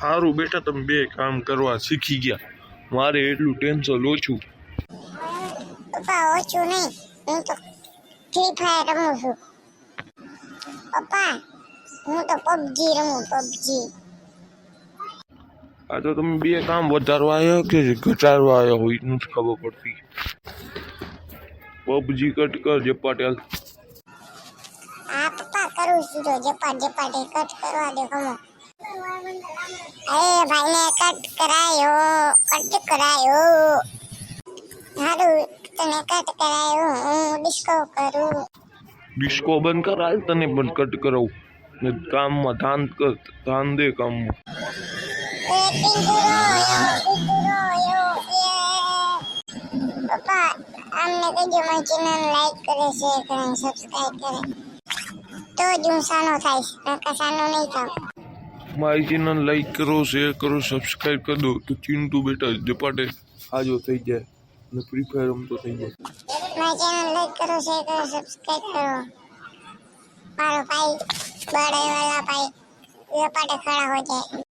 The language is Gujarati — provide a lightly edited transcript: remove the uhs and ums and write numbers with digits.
સારું બેટા, તમે બે કામ કરવા શીખી ગયા, મારે એટલું ટેન્શન ઓછું. પપ્પા ઓછું નહીં, હું તો ફ્રી ફાયર રમું છું. પપ્પા હું તો પબજી રમું, પબજી. આ તો તમે બે કામ વધારવા આવ્યા કે ઘટાડવા આવ્યા હોય નથી ખબર પડતી. પબજી કટ કર જે પટેલ. હા પપ્પા કરું છું, તો જપાટે કટ કરવા દે. કમો અરે ભાઈને કટ કરાયો. હારું તને કટ કરાયો, હું ડિસ્કો કરું. ડિસ્કો બંધ કરાય તને પણ કટ કરાવું ને કામમાં ધ્યાન દે કામમાં. પપ્પા અમને કહેજો મારી ચેનલ લાઈક કરે, શેર કરે, સબસ્ક્રાઇબ કરે, તો જ હું સાનો થઈશ, નકર સાનો નહીં થાવ. મારી ચેનલ લાઈક કરો, શેર કરો, સબસ્ક્રાઇબ કરી દો તો ચિંટુ બેટા ઝપાટે હાજો થઈ જાય ને ફ્રી ફાયર રમતો થઈ જાય. મારી ચેનલ લાઈક કરો, શેર કરો, સબસ્ક્રાઇબ કરો. મારો ભાઈ બड़े वाला भाई ઝપાટે ખड़ा हो जाए.